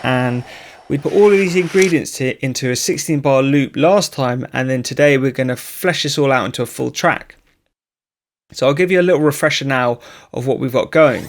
And we put all of these ingredients into a 16-bar loop last time, and then today we're going to flesh this all out into a full track. So I'll give you a little refresher now of what we've got going.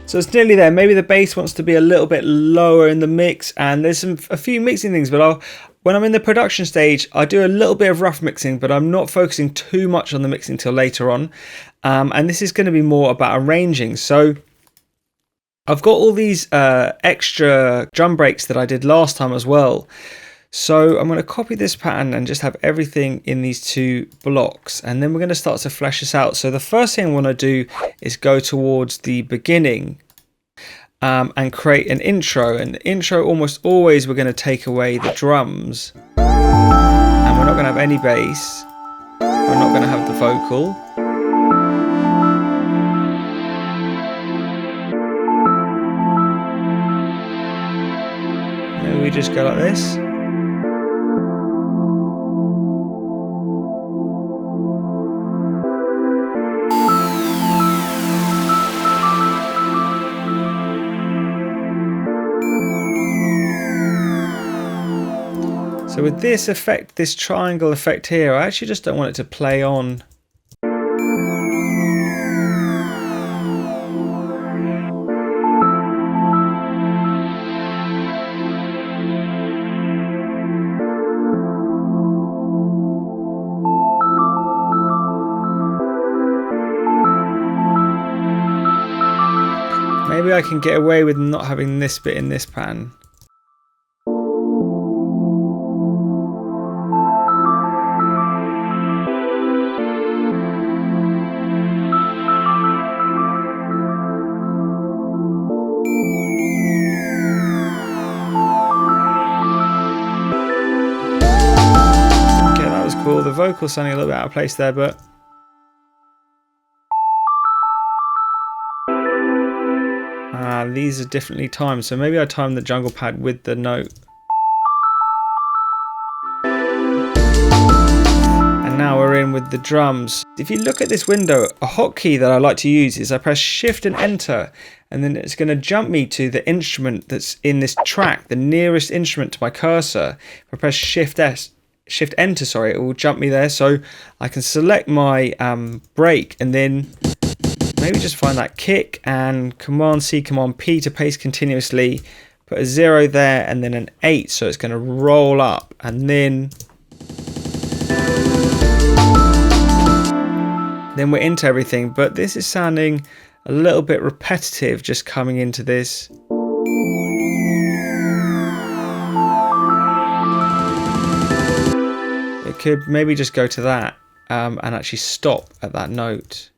So it's nearly there. Maybe the bass wants to be a little bit lower in the mix, and there's a few mixing things, but when I'm in the production stage, I do a little bit of rough mixing, but I'm not focusing too much on the mixing till later on. And this is going to be more about arranging. So I've got all these extra drum breaks that I did last time as well. So I'm going to copy this pattern and just have everything in these two blocks, and then we're going to start to flesh this out. So the first thing I want to do is go towards the beginning and create an intro. And the intro, almost always we're going to take away the drums, and we're not going to have any bass, we're not going to have the vocal. Maybe we just go like this. So with this effect, this triangle effect here, I actually just don't want it to play on. Maybe I can get away with not having this bit in this pattern. Cool. The vocal's sounding a little bit out of place there, but these are differently timed, so maybe I timed the jungle pad with the note. And now we're in with the drums. If you look at this window, a hotkey that I like to use is I press Shift and Enter, and then it's going to jump me to the instrument that's in this track, the nearest instrument to my cursor. If I press Shift Enter, sorry, it will jump me there, so I can select my break and then maybe just find that kick and Command C, Command P to paste continuously, put a 0 there and then an 8, so it's going to roll up, and then we're into everything. But this is sounding a little bit repetitive just coming into this. Could maybe just go to that and actually stop at that note.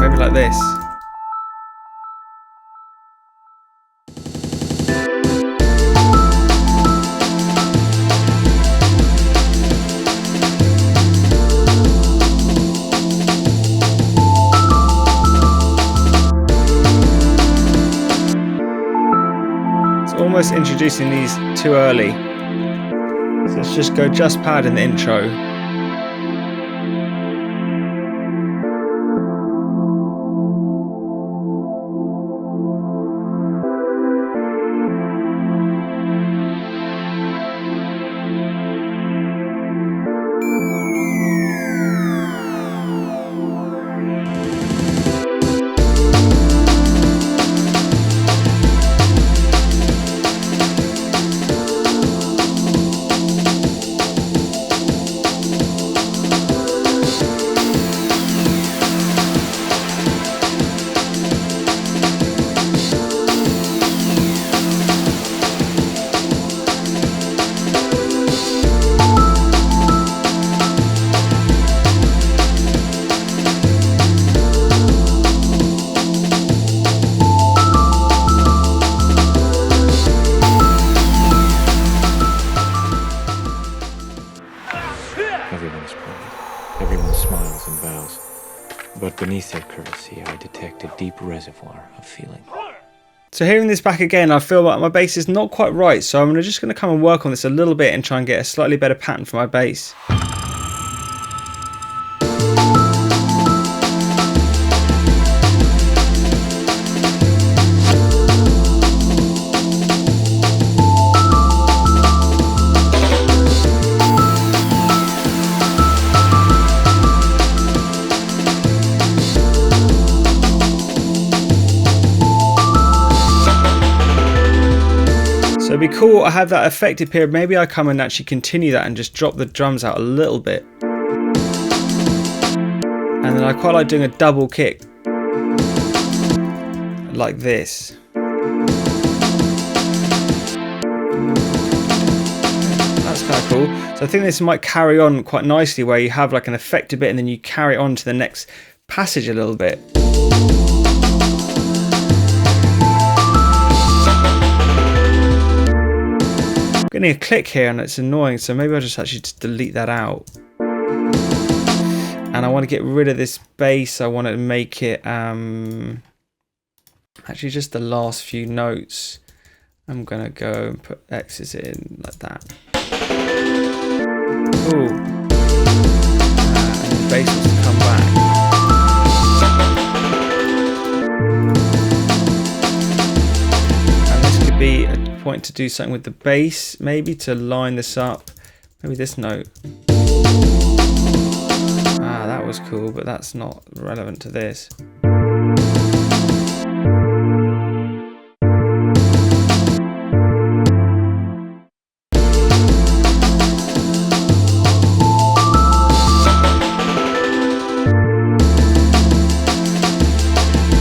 Maybe like this. Almost introducing these too early. So let's just go just pad in the intro. smiles and bows. But beneath that courtesy, I detect a deep reservoir of feeling. So hearing this back again, I feel like my bass is not quite right, so I'm just going to come and work on this a little bit and try and get a slightly better pattern for my bass. So it'd be cool, I have that effective period, maybe I come and actually continue that and just drop the drums out a little bit. And then I quite like doing a double kick, like this. That's kind of cool. So I think this might carry on quite nicely where you have like an effective bit and then you carry on to the next passage a little bit. Getting a click here and it's annoying, so maybe I'll just actually delete that out. And I want to get rid of this bass. I want to make it actually just the last few notes. I'm gonna go and put X's in like that. Cool. And the bass wants to come back. And this could be a point to do something with the bass, maybe to line this up, maybe this note. Ah, that was cool, but that's not relevant to this.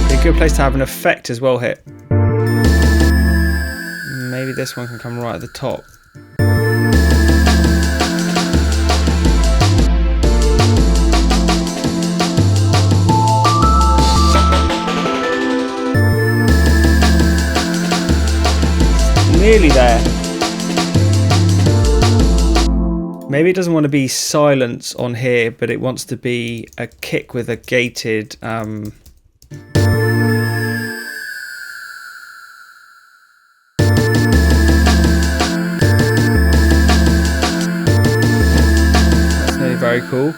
Be a good place to have an effect as well hit. Maybe this one can come right at the top. Nearly there. Maybe it doesn't want to be silence on here, but it wants to be a kick with a gated very cool.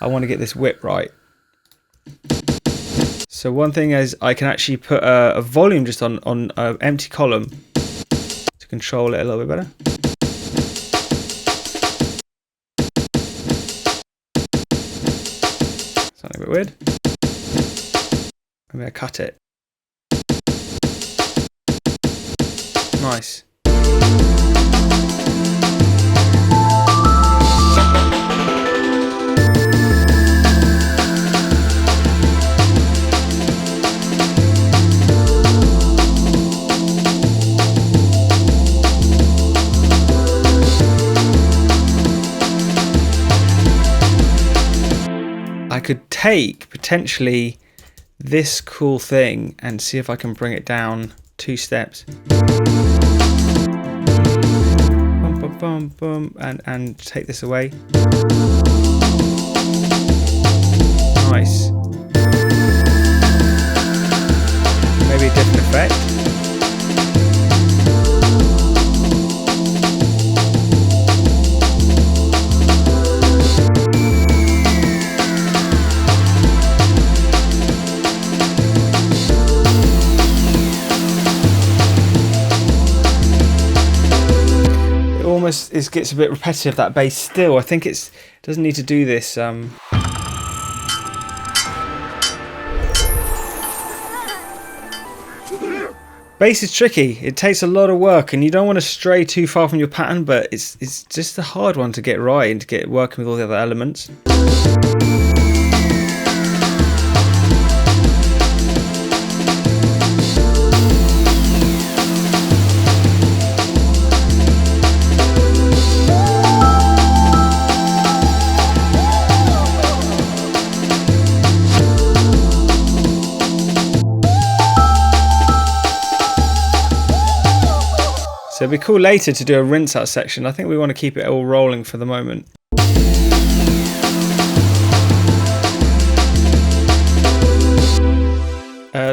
I want to get this whip right. So one thing is I can actually put a volume just on an empty column to control it a little bit better. Something a bit weird. Maybe I cut it. Nice. I could take potentially this cool thing and see if I can bring it down 2 steps. Bum, bum, bum, bum, and take this away. Nice. Maybe a different effect. It gets a bit repetitive, that bass still. I think it doesn't need to do this. Bass is tricky. It takes a lot of work and you don't want to stray too far from your pattern, but it's just a hard one to get right and to get working with all the other elements. So it'd be cool later to do a rinse out section. I think we want to keep it all rolling for the moment.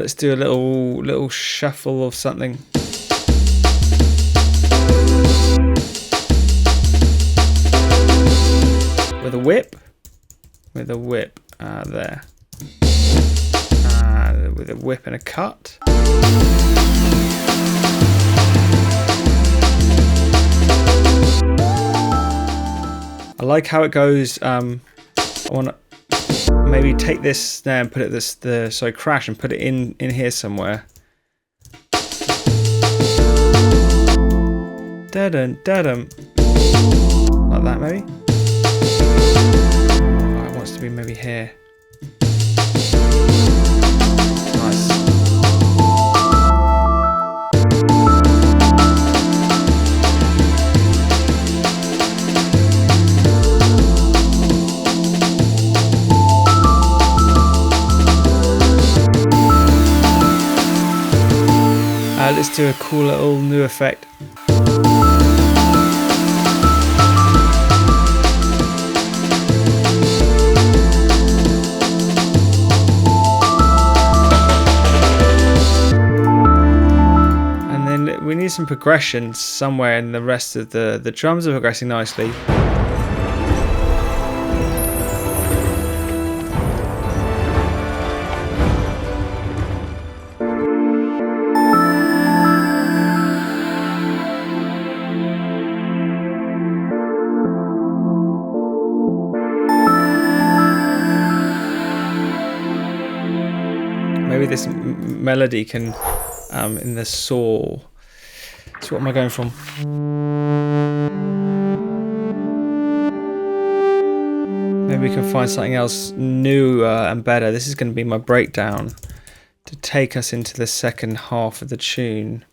Let's do a little shuffle of something. With a whip. With a whip. There. With a whip and a cut. I like how it goes. I want to maybe take this snare and put it crash and put it in here somewhere. Da-dum, da-dum. Like that maybe. Oh, it wants to be maybe here. Nice. Let's do a cool little new effect. And then we need some progression somewhere in the rest of the drums are progressing nicely. Maybe this melody can, in the saw. So what am I going from? Maybe we can find something else newer and better. This is going to be my breakdown to take us into the second half of the tune.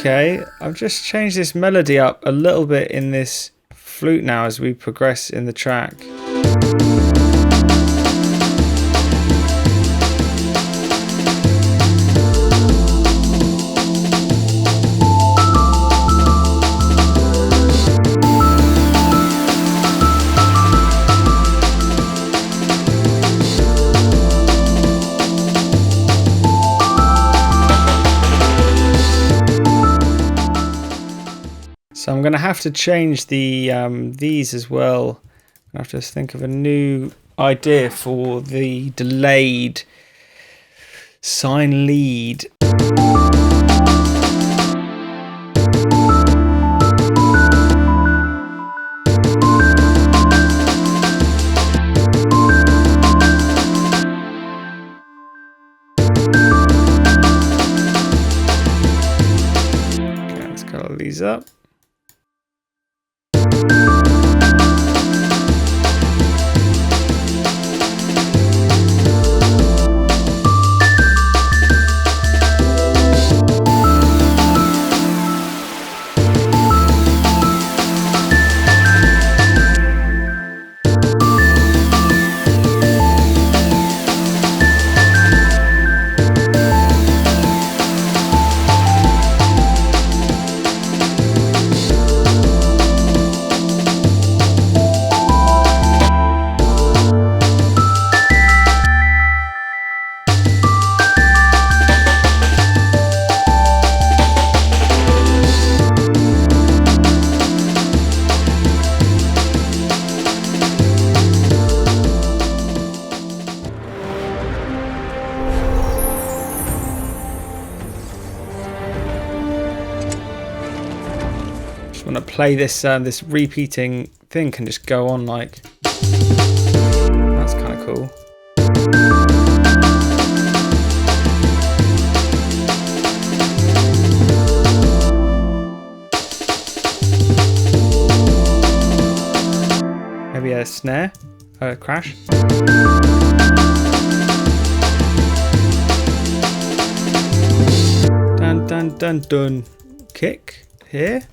Okay, I've just changed this melody up a little bit in this flute now as we progress in the track. So I'm going to have to change the these as well. I have to think of a new idea for the delayed sine lead. Okay, let's colour these up. Want to play this this repeating thing can just go on like that's kind of cool. Maybe a snare, a crash. Dun dun dun dun. Kick here.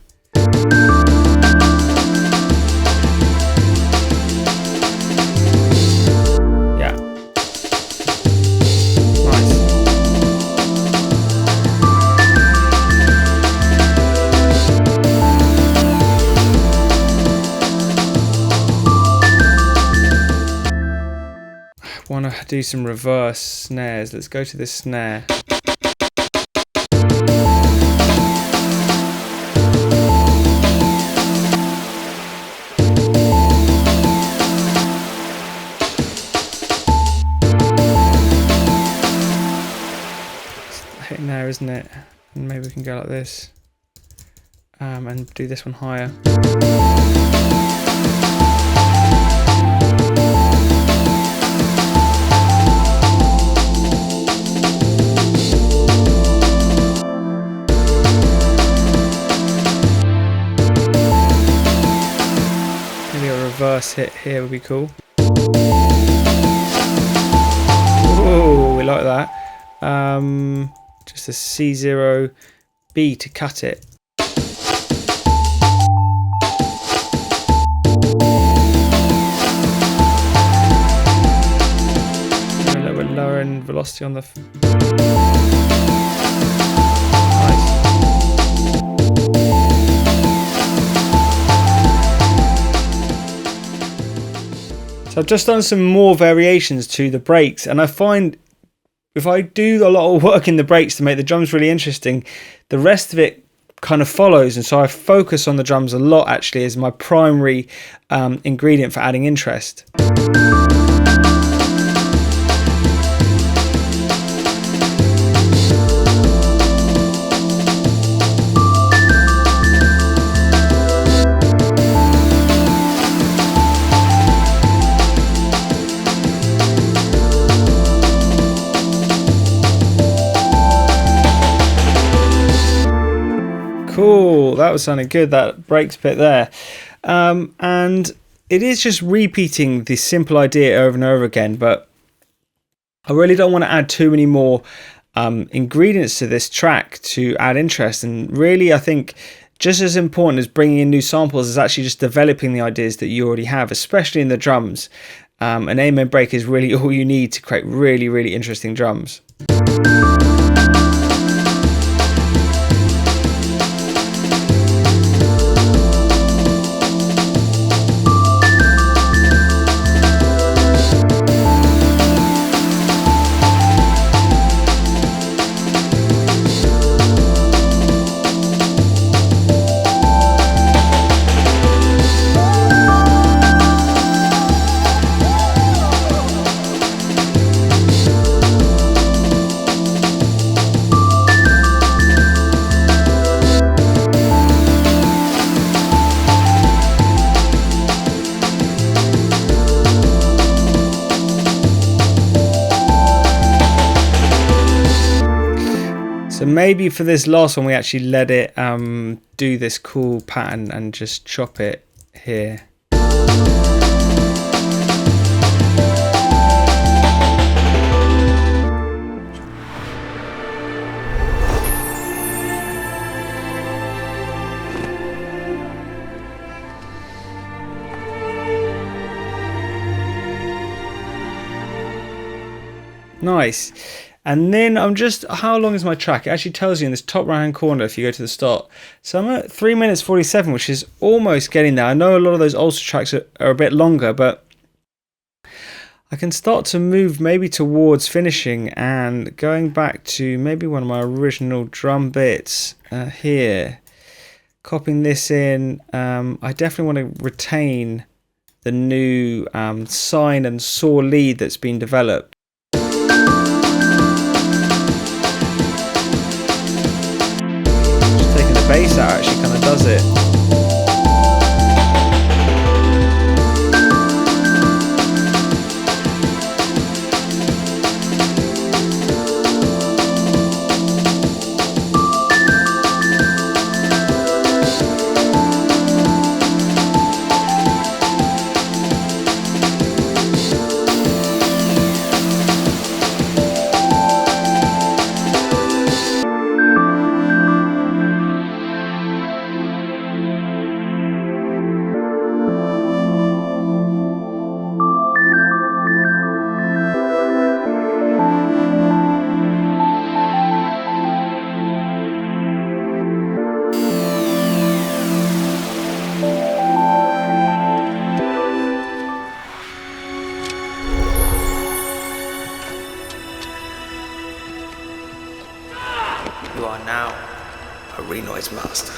to do some reverse snares. Let's go to this snare. It's hitting there, isn't it? And maybe we can go like this. And do this one higher. Maybe a reverse hit here would be cool. Oh, we like that. Just a C0 B to cut it. And velocity on the nice. So I've just done some more variations to the breaks, and I find if I do a lot of work in the breaks to make the drums really interesting, the rest of it kind of follows, and so I focus on the drums a lot actually as my primary ingredient for adding interest. Cool, that was sounding good, that breaks bit there. And it is just repeating the simple idea over and over again, but I really don't want to add too many more ingredients to this track to add interest. And really, I think just as important as bringing in new samples is actually just developing the ideas that you already have, especially in the drums. An amen break is really all you need to create really, really interesting drums. So maybe for this last one we actually let it do this cool pattern and just chop it here. Nice. And then I'm just, how long is my track? It actually tells you in this top right hand corner if you go to the start. So I'm at 3 minutes 47, which is almost getting there. I know a lot of those ultra tracks are a bit longer, but I can start to move maybe towards finishing and going back to maybe one of my original drum bits here. Copying this in. I definitely want to retain the new Sine and saw lead that's been developed. Bass out actually kind of does it. Renoise Master.